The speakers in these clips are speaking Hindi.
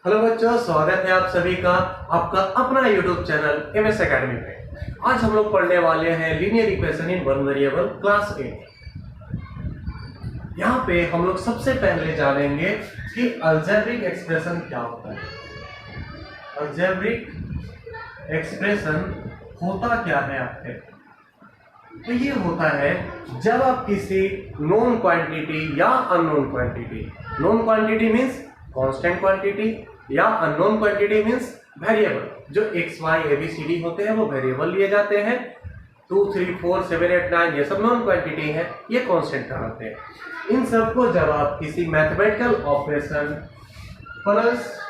हेलो बच्चों, स्वागत है आप सभी का आपका अपना YouTube चैनल एमएस एकेडमी में। आज हम लोग पढ़ने वाले हैं linear equation in one variable class 8। यहाँ पे हम लोग सबसे पहले जानेंगे कि अलजेब्रिक एक्सप्रेशन क्या होता है। अलजेब्रिक एक्सप्रेशन होता क्या है आपके, तो ये होता है जब आप किसी नोन क्वांटिटी या unknown quantity, known quantity means constant quantity या अननोन क्वांटिटी मीन्स वेरिएबल, जो एक्स वाई एबीसीडी होते हैं वो वेरिएबल लिए जाते हैं। 2 3 4 7 8 9 ये सब नॉन क्वांटिटी है, ये कांस्टेंट कहलाते हैं। इन सब को जब आप किसी mathematical operation plus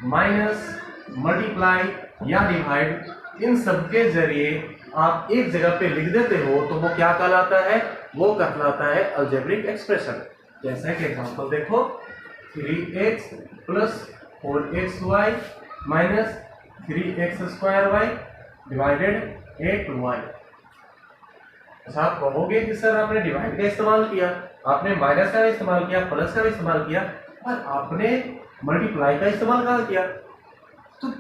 minus multiply या डिवाइड इन सब के जरिए आप एक जगह पे लिख देते हो तो वो क्या कहलाता है, वो कहलाता है अलजेब्रिक एक्सप्रेशन। जैसे कि एग्जांपल देखो, 3x plus 4xy minus 3x² divided 8y। अच्छा, आप कहोगे कि सर आपने डिवाइड का इस्तेमाल किया, आपने माइनस का भी इस्तेमाल किया, प्लस का भी इस्तेमाल किया, और आपने मल्टीप्लाई का इस्तेमाल कहाँ किया? तो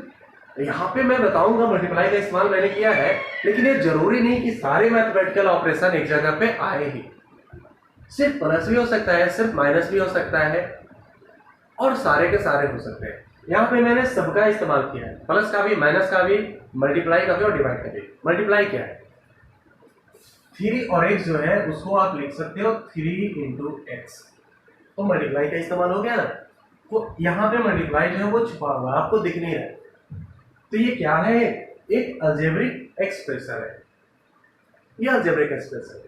यहाँ पे मैं बताऊंगा मल्टीप्लाई का इस्तेमाल मैंने किया है, लेकिन ये जरूरी नहीं कि सारे मैथमेटिकल ऑपरेशन एक जगह पे आए ही। सिर्फ प्लस भी हो सकता है, सिर्फ माइनस भी हो सकता है, और सारे के सारे हो सकते हैं। यहाँ पे मैंने सबका इस्तेमाल किया है, प्लस का भी, माइनस का भी, मल्टीप्लाई का भी और डिवाइड का भी। मल्टीप्लाई क्या है? 3 और x जो है उसको आप लिख सकते हो 3 × x, तो मल्टीप्लाई का इस्तेमाल हो गया ना। तो यहाँ पे मल्टीप्लाई जो है वो छुपा हुआ है, आपको दिख नहीं रहा है। तो ये क्या है? एक अलजेब्रिक एक्सप्रेशन है, ये अलजेब्रिक एक्सप्रेशन है।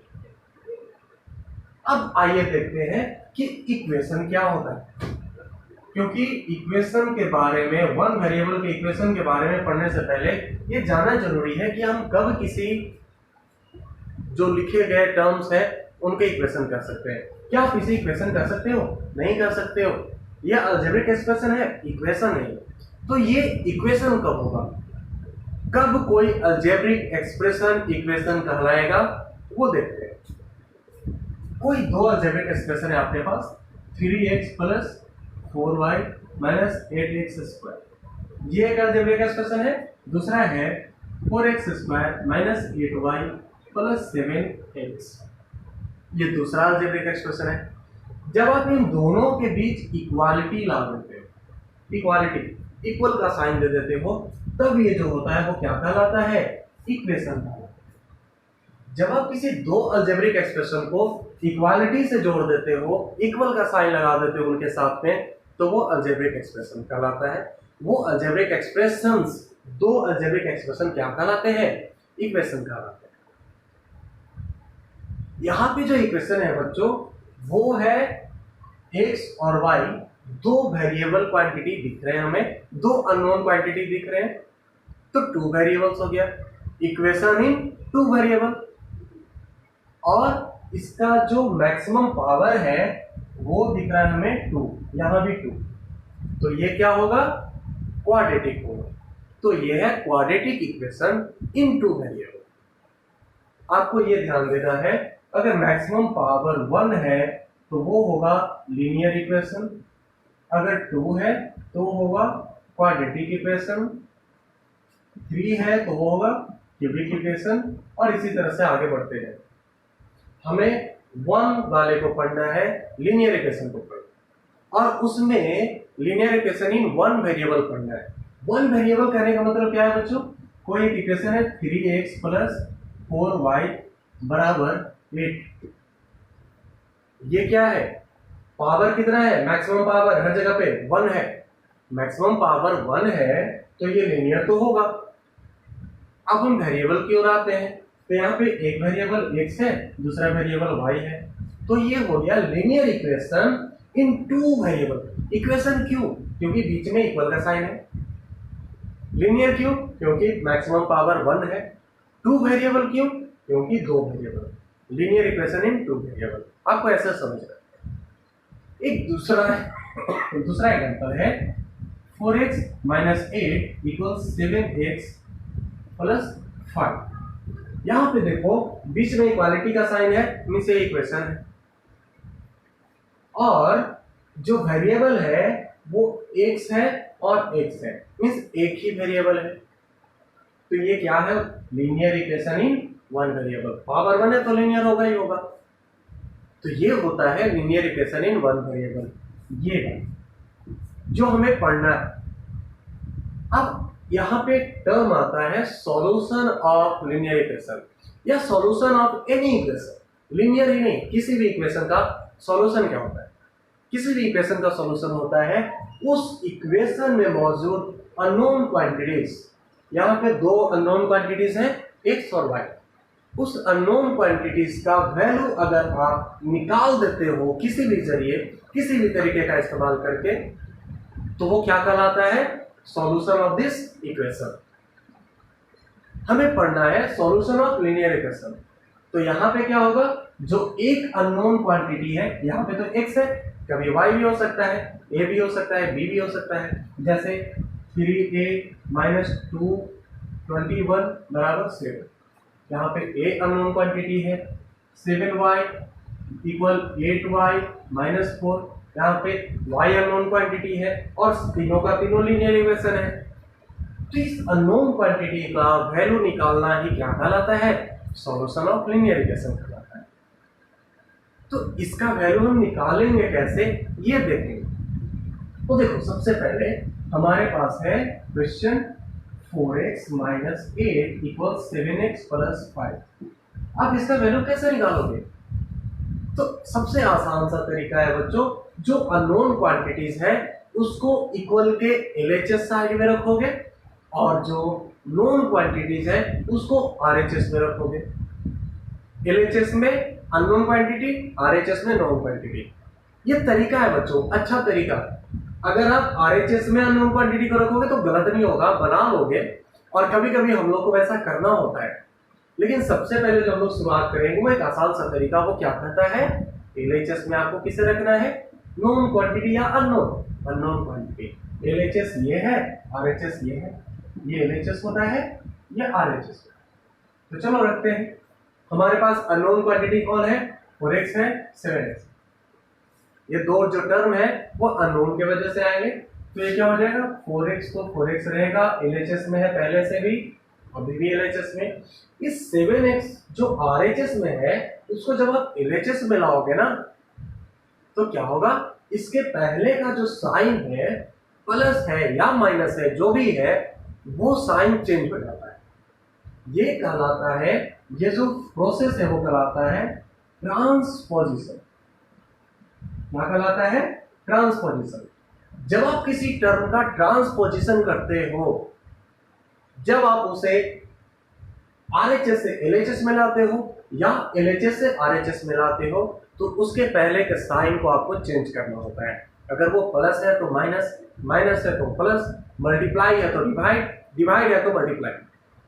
अब आइए देखते हैं कि इक्वेशन क्या होता है, क्योंकि इक्वेशन के बारे में, वन वेरिएबल के इक्वेशन के बारे में पढ़ने से पहले ये जानना जरूरी है कि हम कब किसी जो लिखे गए टर्म्स है उनके इक्वेशन कर सकते हैं। क्या आप इसे इक्वेशन कर सकते हो? नहीं कर सकते हो। यह अलजेब्रिक एक्सप्रेशन है, इक्वेशन नहीं। तो ये इक्वेशन कब होगा, कब कोई अलजेब्रिक एक्सप्रेशन इक्वेशन कहलाएगा, वो देखते हैं। कोई दो अलजेब्रिक एक्सप्रेशन है आपके पास, 3x plus 4y minus 8x², ये एक अलजेब्रिक एक्सप्रेशन है। दूसरा है 4x² minus 8y plus 7x, ये दूसरा अलजेब्रिक एक्सप्रेशन है। जब आप इन दोनों के बीच इक्वालिटी ला देते हो, इक्वालिटी इक्वल का साइन दे देते हो, तब ये जो होता है वो क्या कहलाता है? इक्वेशन कहलाता है। जब आप किसी दो अलजेब्रिक एक्सप्रेशन को इक्वालिटी से जोड़ देते हो, इक्वल का साइन लगा देते हो उनके साथ में, तो वो अलजेब्रिक एक्सप्रेशन कहलाता है। वो अलजेब्रिक एक्सप्रेशंस, दो अलजेब्रिक एक्सप्रेशन क्या कहलाते हैं? इक्वेशन कहलाते हैं। यहाँ पे जो इक्वेशन है बच्चों, वो है x और y, दो वेरिएबल क्वांटिटी दिख रहे हैं हमें, दो अननोन क्वांटिटी दिख रहे हैं, तो 2 वेरिएबल्स हो गया, इक्वेशन इन 2 वेरिएबल। और इसका जो मैक्सिमम पावर है वो दिख रहा है हमें 2, यहां भी 2, तो ये क्या होगा? क्वाड्रेटिक होगा। तो ये है क्वाड्रेटिक इक्वेशन इन 2 वेरिएबल। आपको ये ध्यान देना है, अगर मैक्सिमम पावर 1 है तो वो होगा लीनियर इक्वेशन, अगर 2 है तो वो होगा क्वाड्रेटिक इक्वेशन, 3 है तो वो होगा क्यूबिक इक्वेशन, और इसी तरह से आगे बढ़ते हैं। हमें 1 वाले को पढ़ना है, लीनियर इक्वेशन को पढ़ना, और उसमें लीनियर इक्वेशन इन 1 वेरिएबल पढ़ना है। 1 वेरिएबल कहने का मतलब क्या है बच्चों? कोई एक इक्वेशन है 3x प्लस 4y बराबर 8, ये क्या है? पावर कितना है? मैक्सिमम पावर हर जगह पे 1 है, मैक्सिमम पावर 1 है, तो ये लीनियर तो होगा। अब हम वेरिएबल की ओर आते हैं, तो यहाँ पे एक वेरिएबल x है, दूसरा वेरिएबल y है, तो ये हो गया linear equation in 2 variable. Equation क्यों? क्योंकि बीच में इक्वल का साइन है। लीनियर क्यों? क्योंकि मैक्सिमम पावर 1 है। 2 वेरिएबल क्यों? क्योंकि 2 variable. Linear equation in 2 variable, आपको ऐसा समझना है। एक दूसरा एग्जांपल है 4x minus 8 equals 7x plus 5। यहाँ पे देखो बीच में इक्वालिटी का साइन है, मीन्स ये इक्वेशन है, और जो वेरिएबल है वो x है और x है, मीन्स एक ही वेरिएबल है, तो ये क्या है, linear equation in one variable. Power one है तो लीनियर होगा ही होगा, तो ये होता है linear equation in one variable. ये है जो हमें पढ़ना है। अब यहाँ पे टर्म आता है सॉल्यूशन ऑफ लीनियर इक्वेशन या solution of any equation, linear ही नहीं, किसी भी इक्वेशन का सॉल्यूशन क्या होता है, किसी भी इक्वेशन का सॉल्यूशन होता है उस इक्वेशन में मौजूद अननोन क्वांटिटीज। यहाँ पे दो अननोन क्वांटिटीज हैं, x और y। उस अननोन क्वांटिटीज का वैल्यू अगर आप निकाल देते हो किसी भी जरिए, किसी भी तरीके का इस्तेमाल करके, तो वो क्या कहलाता है, सॉल्यूशन ऑफ दिस इक्वेशन। हमें पढ़ना है सॉल्यूशन ऑफ लीनियर इक्वेशन। तो यहाँ पे क्या होगा, जो एक अननोन क्वांटिटी है, यहाँ पे तो x है, कभी y भी हो सकता है, a भी हो सकता है, b भी हो सकता है, जैसे 3a - 2 21 बराबर 7। यहाँ पे a अननोन क्वांटिटी है, 7y इक्वल 8y - 4। यहाँ पे y अननोन क्वांटिटी है और तीनों का तीनों लीनियर इक्वेशन है। तो इस अननोन क्वांटिटी का वैल्यू निकालना ही क्या कहलाता है, सॉल्यूशन ऑफ लीनियर इक्वेशन कहलाता है। तो इसका वैल्यू हम निकालेंगे कैसे, ये देखेंगे। तो देखो, सबसे पहले हमारे पास है क्वेश्चन 4x - 8 = 7x + 5। आप इसका वैल्यू कैसे निकालोगे? तो सबसे आसान सा तरीका है बच्चों, जो अननोन क्वांटिटीज है उसको इक्वल के LHS साइड में रखोगे और जो नोन क्वांटिटीज है उसको RHS में रखोगे। LHS में अननोन क्वांटिटी, RHS में नोन क्वांटिटी। ये तरीका है बच्चों, अच्छा तरीका। अगर आप RHS में अननोन क्वांटिटी को रखोगे तो गलत नहीं होगा, बना लोगे, और कभी कभी हम लोग को वैसा करना होता है। लेकिन सबसे पहले जो हम लोग शुरुआत करेंगे वो एक आसान सा तरीका, वो क्या कहता है, LHS में आपको किसे रखना है, नोन क्वांटिटी या अननोन क्वांटिटी। LHS ये है, RHS ये है, ये LHS होता है, ये RHS होता है। तो चलो रखते हैं। हमारे पास अननोन क्वांटिटी कौन है, 4x है, 7x। ये दो जो टर्म है वो अननोन के वजह से आएंगे, तो ये क्या हो जाएगा, 4x तो 4x रहेगा, LHS में है पहले से भी, अभी भी LHS में। इस 7x जो RHS में है उसको जब आप LHS में लाओगे ना, तो क्या होगा, इसके पहले का जो साइन है, प्लस है या माइनस है, जो भी है, वो साइन चेंज हो जाता है। ये कहलाता है, ये जो प्रोसेस है वो कहलाता है ट्रांसपोजिशन। क्या कहलाता है, ट्रांसपोजिशन। जब आप किसी टर्म का ट्रांसपोजिशन करते हो, जब आप उसे RHS से LHS में लाते हो या LHS से RHS में लाते हो, तो उसके पहले के साइन को आपको चेंज करना होता है। अगर वो प्लस है तो माइनस, माइनस है तो प्लस, मल्टीप्लाई है तो डिवाइड, डिवाइड है तो मल्टीप्लाई।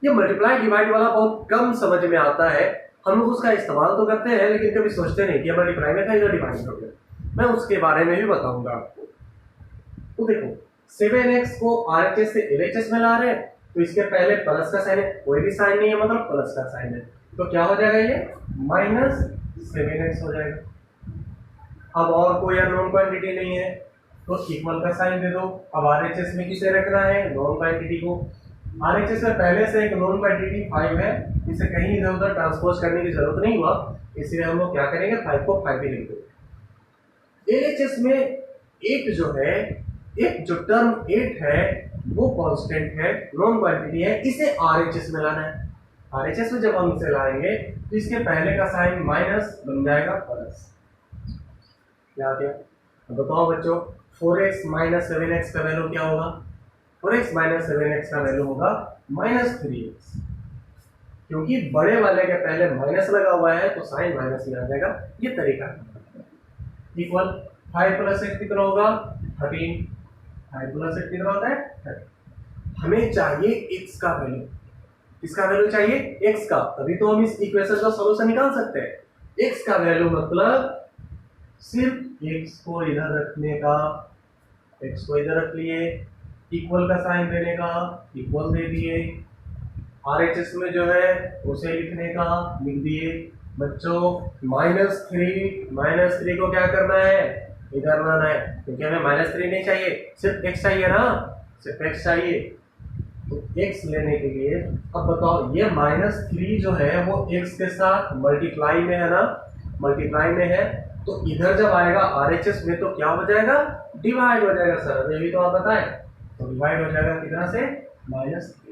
ये मल्टीप्लाई डिवाइड वाला बहुत कम समझ में आता है, हम लोग उसका इस्तेमाल तो करते हैं लेकिन कभी सोचते नहीं कि मल्टीप्लाई में कहीं डिवाइड हो गया। मैं उसके बारे में भी बताऊंगा आपको। तो देखो, 7x को RHS से LHS में ला रहे हैं, तो इसके पहले प्लस का साइन है, कोई भी साइन नहीं है, मतलब प्लस का साइन है, तो क्या हो जाएगा, ये -7x हो जाएगा। अब और कोई अननोन क्वांटिटी नहीं है तो इक्वल का साइन दे दो। अब RHS में किसे रखना है, नॉन क्वांटिटी को। RHS में पहले से एक नॉन क्वांटिटी 5 है, इसे कहीं इधर उधर ट्रांसपोज करने की जरूरत नहीं हुआ, इसलिए हम लोग क्या करेंगे, 5 को 5 ही लिख देंगे। LHS में एक जो है, एक जो टर्म 8 है वो कांस्टेंट है, नॉन क्वांटिटी है, इसे RHS में लाना है। RHS में जब हम इसे लाएंगे तो इसके पहले का साइन माइनस बन जाएगा प्लस। क्या गया, बताओ बच्चों, 4x - 7x का वैल्यू क्या होगा, 4x - 7x का वैल्यू होगा -3x, क्योंकि बड़े वाले के पहले माइनस लगा हुआ है तो साइन माइनस ही आ जाएगा। ये तरीका है। इक्वल 5 + 8 कितना होगा, 13। 5 + 8 कितना होता है, 13। हमें चाहिए x का वैल्यू, किसका वैल्यू चाहिए, x का, तभी तो हम इस इक्वेशन का सॉल्यूशन निकाल सकते हैं। x का वैल्यू मतलब सिर्फ x को इधर रखने का, x को इधर रख लिए, इक्वल का साइन देने का, इक्वल दे दिए, RHS में जो है उसे लिखने का, लिख दिए। बच्चों -3 को क्या करना है, इधर लाना है, क्योंकि हमें -3 नहीं चाहिए, सिर्फ x चाहिए ना, सिर्फ x चाहिए। तो x लेने के लिए अब बताओ, ये -3 जो है वो x के साथ मल्टीप्लाई में है ना, मल्टीप्लाई में है, तो इधर जब आएगा RHS में तो क्या हो जाएगा, डिवाइड हो जाएगा सर, ये भी तो आप बताएं। तो डिवाइड हो जाएगा कितना से, -3 से।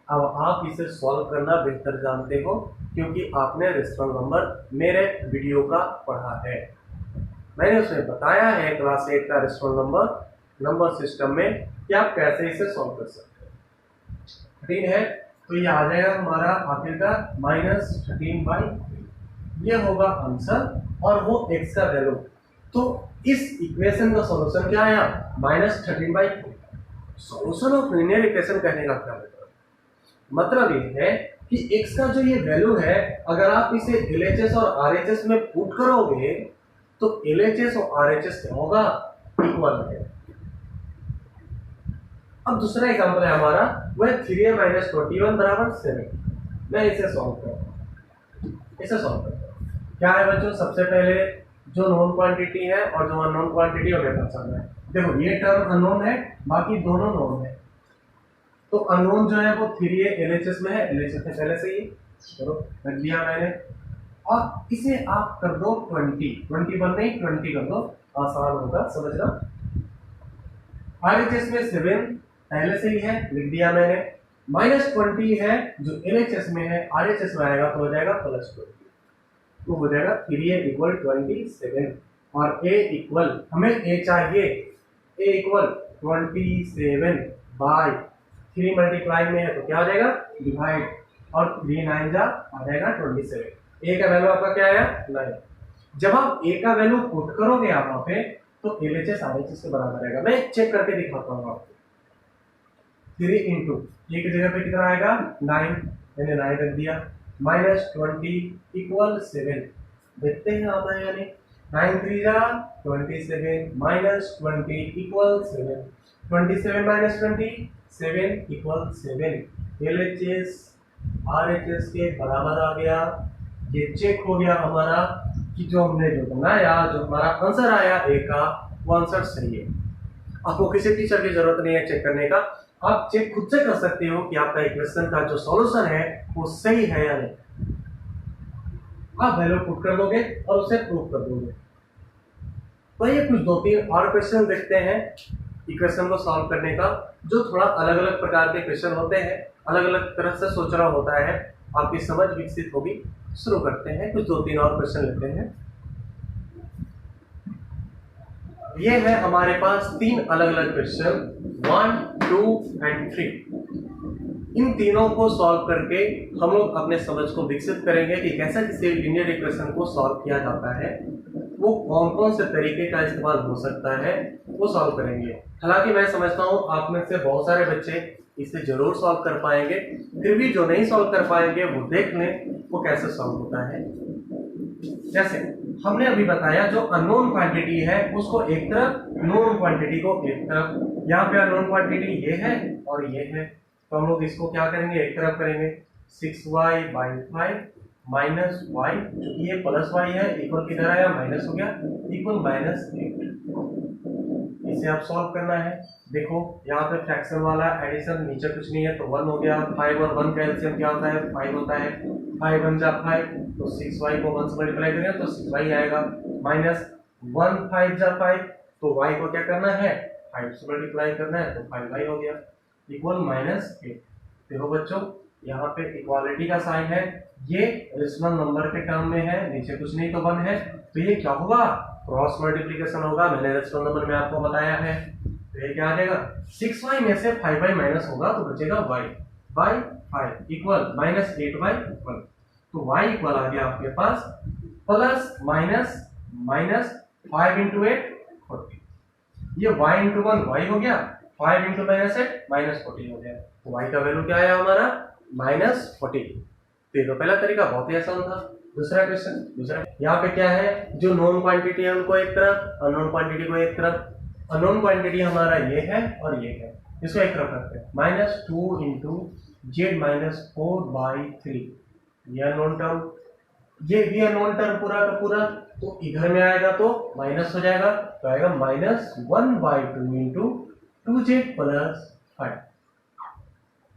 अब आप इसे सॉल्व करना बेहतर जानते हो, क्योंकि आपने रेशनल नंबर मेरे वीडियो का पढ़ा है, मैंने उसमें बताया है क्लास 8 का रेशनल नंबर सिस्टम में कि आप कैसे इसे सॉल्व कर सकते हो। 13 है तो ये आ जाएगा हमारा आखिरकार -13/3, ये होगा आंसर, और वो x का वैल्यू। तो इस इक्वेशन का सॉल्यूशन क्या आया, -13/3। सॉल्यूशन ऑफ लीनियर इक्वेशन कहने का क्या मतलब ये है कि x का जो ये वैल्यू है, अगर आप इसे LHS और RHS में पुट करोगे तो LHS और RHS क्या होगा, इक्वल है। अब दूसरा एग्जांपल है हमारा, वह 3a - 21 = 7। मैं इसे सॉल्व करता हूं, क्या है बच्चों, सबसे पहले जो नोन क्वांटिटी है और जो अननोन क्वांटिटी है हमें पहचानना है। देखो ये टर्म अननोन है, बाकी दोनों नोन है। तो अननोन जो है वो 3a LHS में है, LHS में पहले से ही चलो रख दिया मैंने, और इसे आप कर दो 21 नहीं 20 कर दो, आसान होगा समझना। RHS में 7 पहले से ही है, लिख दिया मैंने, -20 है जो LHS में है, RHS में आएगा तो हो जाएगा +20, तो हो जाएगा 3a = 27, और a इक्वल, हमें a चाहिए, a = 27/3 मल्टीप्लाई में है तो क्या हो जाएगा, डिवाइड, और 3 9 जा आ जाएगा 27। a का वैल्यू आपका क्या आया, 9। जब आप a का वैल्यू पुट करोगे यहाँ पे तो LHS RHS के बराबर आएगा। मैं चेक करके दिखाता हूँ आपको। 3 इंटू ये की जगह पे कितना आएगा, 9, मैंने 9 रख दिया, -20 = 7, देखते हैं आता है या नहीं। 9 3 जा 27, -20 = 7, 27 - 20 7 = 7, LHS RHS के बराबर आ गया। ये चेक हो गया हमारा कि जो हमने जो बनाया, जो हमारा आंसर आया ए का, वो आंसर सही है। आपको किसी टीचर की जरूरत नहीं है चेक करने का, आप चेक खुद से कर सकते हो कि आपका इक्वेशन का जो सॉल्यूशन है वो सही है या नहीं। आप वैल्यू पुट कर दोगे और उसे प्रूव कर दोगे। तो ये कुछ 2-3 और क्वेश्चन देखते हैं इक्वेशन को सॉल्व करने का, जो थोड़ा अलग अलग प्रकार के क्वेश्चन होते हैं, अलग अलग तरह से सोच रहा होता है, आपकी समझ विकसित होगी। शुरू करते हैं, कुछ 2-3 और क्वेश्चन लेते हैं। ये है हमारे पास 3 अलग अलग क्वेश्चन, 1, 2 एंड 3। इन तीनों को सॉल्व करके हम लोग अपने समझ को विकसित करेंगे कि कैसे किसी लीनियर इक्वेशन को सॉल्व किया जाता है, वो कौन कौन से तरीके का इस्तेमाल हो सकता है, वो सॉल्व करेंगे। हालांकि मैं समझता हूँ आप में से बहुत सारे बच्चे इसे जरूर सॉल्व कर पाएंगे, फिर भी जो नहीं सॉल्व कर पाएंगे वो देख लें वो कैसे सॉल्व होता है। जैसे हमने अभी बताया, जो अननोन क्वांटिटी है उसको एक तरफ, नोन क्वांटिटी को एक तरफ। यहाँ पे अननोन क्वांटिटी ये है और ये है, तो हम लोग इसको क्या करेंगे, एक तरफ करेंगे। 6y/5 माइनस y, क्योंकि ये प्लस y है, इक्वल किधर आया, माइनस हो गया, इक्वल -8। इसे आप सॉल्व करना है। देखो यहाँ पे फ्रैक्शन वाला एडिशन, नीचे कुछ नहीं है तो 1 हो गया। 5 और 1 का एलसीएम क्या होता है, 5 होता है। 5 1 जा 5, तो 6y को 1 से मल्टीप्लाई करेंगे तो 6y आएगा, माइनस 1 5 जा 5, तो y को क्या करना है, 5 से मल्टीप्लाई करना है, तो 5y हो गया, इक्वल -8। देखो बच्चों यहाँ पे इक्वालिटी का साइन है, ये रेशनल नंबर के टर्म में है, नीचे कुछ नहीं तो 1 है, तो ये क्या होगा, क्रॉस मल्टीप्लिकेशन होगा। मैंने रेशनल नंबर में आपको बताया है, तो ये क्या आ जाएगा, 6y में से 5y माइनस होगा तो बचेगा y बाई 5 इक्वल -8/1। तो y इक्वल आ गया आपके पास प्लस माइनस माइनस 5 × 8 40। ये y × 1 y हो गया, 5 × -8 -40 हो गया, तो y का वैल्यू क्या आया हमारा, -40। तो ये तो पहला तरीका बहुत ही आसान था। दूसरा क्वेश्चन, दूसरा यहाँ पे क्या है, जो नॉन क्वांटिटी है उनको एक तरफ, अननोन क्वांटिटी को एक तरफ। अननोन क्वांटिटी हमारा ये है और ये है, इसको एक तरफ रखते हैं। -2 × z - 4/3, ये अननोन टर्म, ये भी अननोन टर्म पूरा का पूरा, तो इधर में आएगा तो माइनस हो जाएगा, तो आएगा -1/2 इंटू 2z प्लस 5।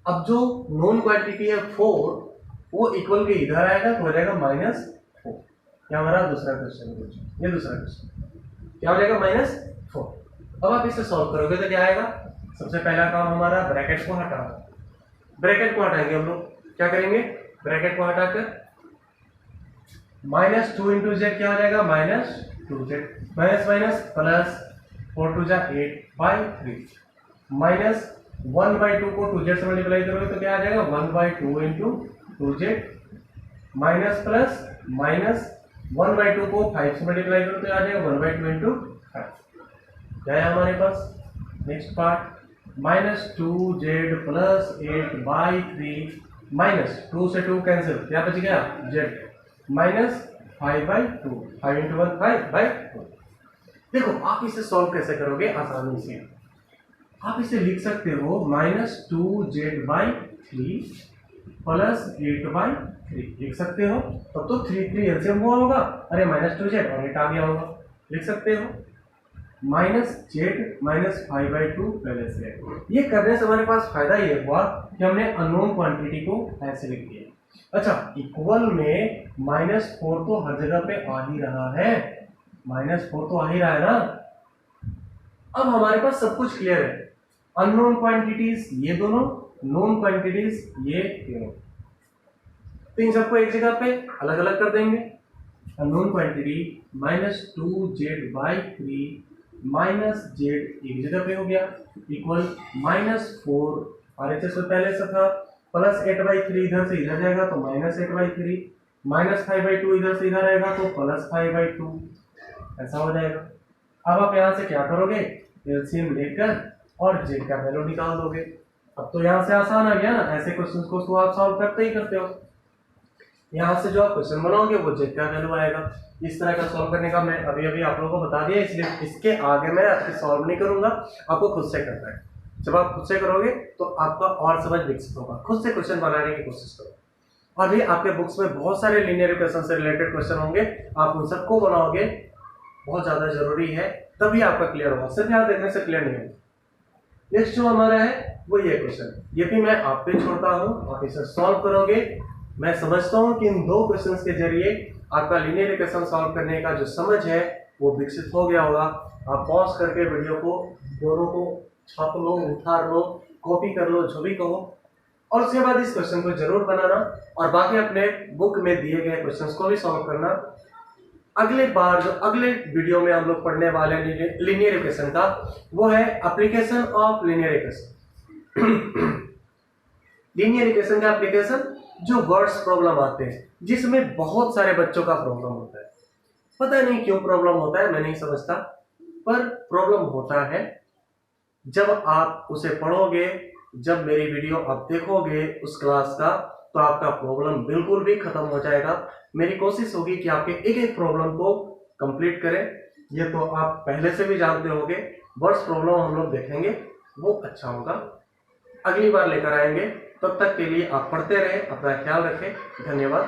अब जो नॉन क्वांटिटी है 4 वो इक्वल के इधर आएगा तो हो जाएगा -4। क्या हमारा दूसरा क्वेश्चन, ये दूसरा क्वेश्चन क्या हो जाएगा -4। अब आप इसे सॉल्व करोगे तो क्या आएगा, सबसे पहला काम हमारा ब्रैकेट को हटाना। ब्रैकेट को हटाएंगे हम लोग, क्या करेंगे, ब्रैकेट को हटाकर -2 इंटू जेड क्या हो जाएगा -2z, माइनस माइनस प्लस 4 2 जा 8/3 माइनस 1/2 को 2z से मल्टीप्लाई करोगे तो क्या आ जाएगा 1/2 into 2z minus plus minus 1/2 को 5 से मल्टीप्लाई करो तो आ जाएगा 1/2 इंटू 5। क्या है हमारे पास next part, -2z plus 8/3 minus 2 से 2 कैंसिल, क्या बच गया z माइनस 5/2, 5 इंटू 1 5/2। देखो आप इसे सॉल्व कैसे करोगे आसानी से, आप इसे लिख सकते हो -2z/3 प्लस 8/3 लिख सकते हो, तब तो 3 एलसीएम हुआ होगा, अरे -2z और 8 आ गया होगा, लिख सकते हो -z माइनस 5/2 पहले से। ये करने से हमारे पास फायदा ये हुआ कि हमने अननोन क्वांटिटी को ऐसे लिख दिया। अच्छा, इक्वल में -4 तो हर जगह पे आ ही रहा है, -4 तो आ ही रहा है ना। अब हमारे पास सब कुछ क्लियर है, अननोन क्वांटिटीज ये दोनों, नोन क्वांटिटीज ये तीनों, तो इन सबको एक जगह पे अलग अलग कर देंगे। Unknown quantity -2z/3 minus z एक जगह पे हो गया इक्वल -4 RHS से पहले से था प्लस 8/3 इधर से इधर जाएगा तो -8/3 माइनस 5/2 इधर से इधर आएगा तो प्लस 5/2 ऐसा हो जाएगा। अब आप यहाँ से क्या करोगे, एलसीएम लेकर और z का वैल्यू निकाल दोगे। अब तो यहाँ से आसान आ गया ना, ऐसे क्वेश्चन को तो आप सॉल्व करते ही करते हो। यहाँ से जो आप क्वेश्चन बनाओगे वो z का वैल्यू आएगा। इस तरह का सॉल्व करने का मैं अभी आप लोगों को बता दिया, इसलिए इसके आगे मैं आपके सॉल्व नहीं करूंगा, आपको खुद से करना है। जब आप खुद से करोगे तो आपका और समझ विकसित होगा। खुद से क्वेश्चन बनाने की कोशिश करो। अभी आपके बुक्स में बहुत सारे लीनियर इक्वेशन से रिलेटेड क्वेश्चन होंगे, आप उन सबको बनाओगे, बहुत ज्यादा जरूरी है, तभी आपका क्लियर होगा, सिर्फ यहाँ देखने से क्लियर नहीं होगा। नेक्स्ट जो हमारा है वो ये क्वेश्चन, ये भी मैं आप पे छोड़ता हूँ, आप इसे सॉल्व करोगे। मैं समझता हूँ कि इन दो क्वेश्चंस के जरिए आपका लीनियर इक्वेशन सॉल्व करने का जो समझ है वो विकसित हो गया होगा। आप पॉज करके वीडियो को दोनों को छाप लो, उतार लो, कॉपी कर लो, जो भी कहो, और उसके बाद इस क्वेश्चन को जरूर बनाना और बाकी अपने बुक में दिए गए क्वेश्चंस को भी सॉल्व करना। अगले बार जो अगले वीडियो में हम लोग पढ़ने वाले लीनियर इक्वेशन का वो है application of linear equation. Linear equation का एप्लीकेशन जो वर्ड्स प्रॉब्लम आते हैं, जिसमें बहुत सारे बच्चों का प्रॉब्लम होता है। पता नहीं क्यों प्रॉब्लम होता है, मैं नहीं समझता, पर प्रॉब्लम होता है। जब आप उसे पढ़ोगे, जब मेरी वीडियो आप देखोगे उस क्लास का, तो आपका प्रॉब्लम बिल्कुल भी खत्म हो जाएगा। मेरी कोशिश होगी कि आपके एक एक प्रॉब्लम को कंप्लीट करें। ये तो आप पहले से भी जानते होंगे। वर्ड्स प्रॉब्लम हम लोग देखेंगे, वो अच्छा होगा, अगली बार लेकर आएंगे। तब तक के लिए आप पढ़ते रहें, अपना ख्याल रखें। धन्यवाद।